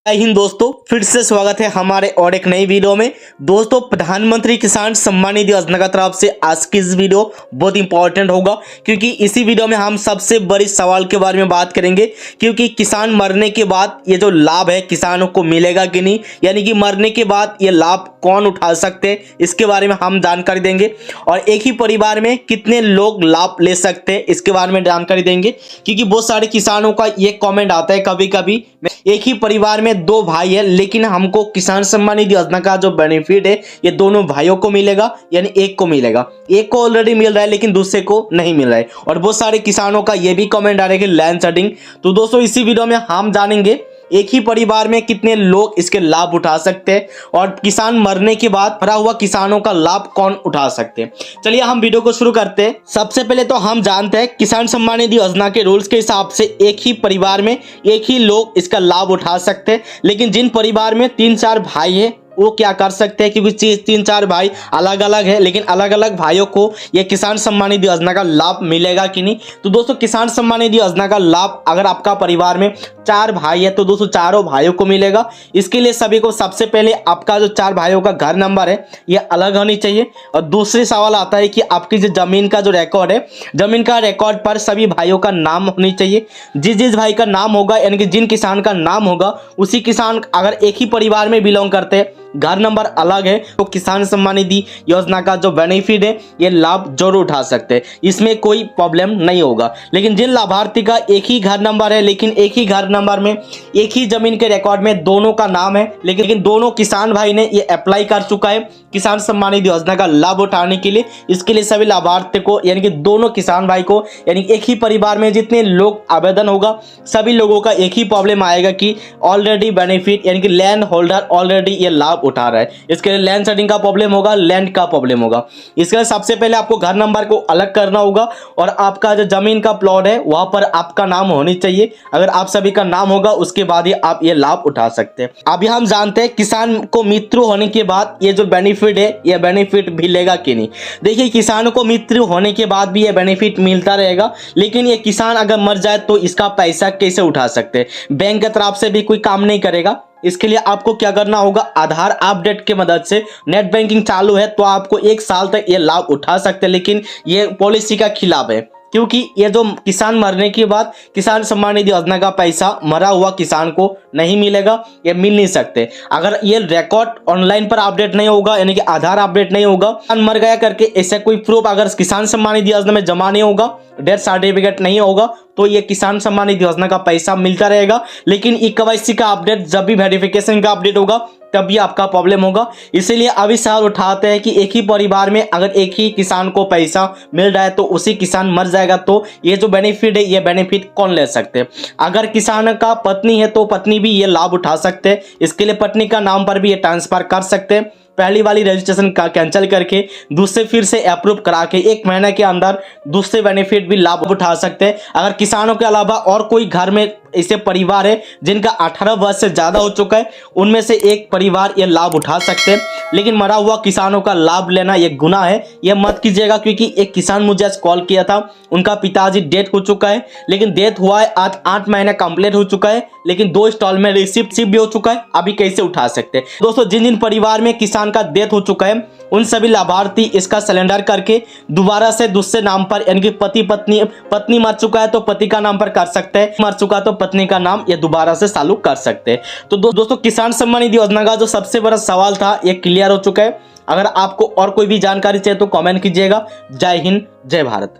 जय हिंद दोस्तों, फिर से स्वागत है हमारे और एक नई वीडियो में। दोस्तों, प्रधानमंत्री किसान सम्मान निधि योजना की तरफ से आज की इस वीडियो बहुत इंपॉर्टेंट होगा, क्योंकि इसी वीडियो में हम सबसे बड़ी सवाल के बारे में बात करेंगे। क्योंकि किसान मरने के बाद ये जो लाभ है किसानों को मिलेगा कि नहीं, यानी कि मरने के बाद ये लाभ कौन उठा सकते हैं, इसके बारे में हम जानकारी देंगे। और एक ही परिवार में कितने लोग लाभ ले सकते हैं, इसके बारे में जानकारी देंगे। क्योंकि बहुत सारे किसानों का ये कमेंट आता है कभी कभी, एक ही परिवार में दो भाई है लेकिन हमको किसान सम्मान निधि योजना का जो बेनिफिट है ये दोनों भाइयों को मिलेगा, यानी एक को मिलेगा। एक को ऑलरेडी मिल रहा है लेकिन दूसरे को नहीं मिल रहा है। और बहुत सारे किसानों का ये भी कमेंट आ रहा है कि लैंड सेटिंग। तो दोस्तों, इसी वीडियो में हम जानेंगे एक ही परिवार में कितने लोग इसके लाभ उठा सकते हैं और किसान मरने के बाद मरा हुआ किसानों का लाभ कौन उठा सकते हैं। चलिए हम वीडियो को शुरू करते हैं। सबसे पहले तो हम जानते हैं किसान सम्मान निधि योजना के रूल्स के हिसाब से एक ही परिवार में एक ही लोग इसका लाभ उठा सकते हैं। लेकिन जिन परिवार में 3-4 भाई है वो क्या कर सकते हैं, क्योंकि 3-4 भाई अलग अलग है, लेकिन अलग अलग भाइयों को ये किसान सम्मान निधि योजना का लाभ मिलेगा कि नहीं। तो दोस्तों, किसान सम्मान निधि योजना का लाभ अगर आपका परिवार में 4 भाई है तो दोस्तों चारों भाइयों को मिलेगा। इसके लिए सभी को सबसे पहले आपका जो 4 भाइयों का घर नंबर है ये अलग होनी चाहिए। और दूसरी सवाल आता है कि आपकी जो जमीन का जो रिकॉर्ड है, जमीन का रिकॉर्ड पर सभी भाइयों का नाम होनी चाहिए। जिस भाई का नाम होगा, यानी कि जिन किसान का नाम होगा उसी किसान अगर एक ही परिवार में बिलोंग करते हैं, घर नंबर अलग है, तो किसान सम्मान निधि योजना का जो बेनिफिट है ये लाभ जरूर उठा सकते हैं, इसमें कोई प्रॉब्लम नहीं होगा। लेकिन जिन लाभार्थी का एक ही घर नंबर है, लेकिन एक ही घर नंबर में एक ही जमीन के रिकॉर्ड में दोनों का नाम है, लेकिन दोनों किसान भाई ने ये अप्लाई कर चुका है किसान सम्मान निधि योजना का लाभ उठाने के लिए, इसके लिए सभी लाभार्थी को, यानी कि दोनों किसान भाई को, यानी एक ही परिवार में जितने लोग आवेदन होगा सभी लोगों का एक ही प्रॉब्लम आएगा कि ऑलरेडी बेनिफिट, यानी कि लैंड होल्डर ऑलरेडी ये लाभ उठा रहा है। इसके लिए लैंड सेटिंग का प्रॉब्लम होगा, लैंड का प्रॉब्लम होगा। इसके लिए सबसे पहले आपको घर नंबर को अलग करना होगा और आपका जो जमीन का प्लॉट है वहां पर आपका नाम होनी चाहिए। अगर आप सभी का नाम होगा उसके बाद ही आप ये लाभ उठा सकते हैं। अभी हम जानते हैं किसान को मृत्यु होने के बाद ये जो बेनिफिट है ये बेनिफिट मिलेगा कि नहीं। देखिए, किसानों को मृत्यु होने के बाद भी ये बेनिफिट मिलता रहेगा, लेकिन ये किसान अगर मर जाए तो इसका पैसा कैसे उठा सकते हैं। बैंक की तरफ से भी कोई काम नहीं करेगा। इसके लिए आपको क्या करना होगा, आधार अपडेट के मदद से नेट बैंकिंग चालू है तो आपको 1 साल तक ये लाभ उठा सकते हैं। लेकिन ये पॉलिसी का खिलाफ है, क्योंकि ये जो किसान मरने के बाद किसान सम्मान निधि योजना का पैसा मरा हुआ किसान को नहीं मिलेगा, ये मिल नहीं सकते। अगर ये रिकॉर्ड ऑनलाइन पर अपडेट नहीं होगा, यानी कि आधार अपडेट नहीं होगा, किसान मर गया करके ऐसा कोई प्रूफ अगर किसान सम्मान निधि योजना में जमा नहीं होगा, डेथ सर्टिफिकेट नहीं होगा, तो ये किसान सम्मान निधि योजना का पैसा मिलता रहेगा। लेकिन ई-केवाईसी का अपडेट जब भी वेरिफिकेशन का अपडेट होगा तभी आपका प्रॉब्लम होगा। इसीलिए अभी सवाल उठाते हैं कि एक ही परिवार में अगर एक ही किसान को पैसा मिल रहा है तो उसी किसान मर जाएगा तो ये जो बेनिफिट है ये बेनिफिट कौन ले सकते हैं। अगर किसान का पत्नी है तो पत्नी भी ये लाभ उठा सकते हैं। इसके लिए पत्नी का नाम पर भी ये ट्रांसफर कर सकते हैं। पहली वाली रजिस्ट्रेशन का कैंसिल करके दूसरे फिर से अप्रूव करा के 1 महीने के अंदर दूसरे बेनिफिट भी लाभ उठा सकते हैं। अगर किसानों के अलावा और कोई घर में ऐसे परिवार है जिनका 18 वर्ष से ज़्यादा हो चुका है, उनमें से एक परिवार ये लाभ उठा सकते हैं। लेकिन मरा हुआ किसानों का लाभ लेना ये गुनाह है, ये मत कीजिएगा। क्योंकि एक किसान मुझे आज कॉल किया था, उनका पिताजी डेथ हो चुका है, लेकिन डेथ हुआ है आज 8 महीने कंप्लीट हो चुका है, लेकिन 2 इंस्टॉलमेंट रिसिप्ट भी हो चुका है। अभी कैसे उठा सकते हैं। दोस्तों, जिन जिन परिवार में किसान का डेथ हो चुका है उन सभी लाभार्थी इसका सिलेंडर करके दोबारा से दूसरे नाम पर, यानी कि पत्नी मर चुका है तो पति का नाम पर कर सकते हैं, मर चुका तो पत्नी का नाम ये दोबारा से चालू कर सकते हैं। तो दोस्तों, किसान सम्मान निधि योजना का जो सबसे बड़ा सवाल था ये क्लियर हो चुका है। अगर आपको और कोई भी जानकारी चाहिए तो कमेंट कीजिएगा। जय हिंद, जय भारत।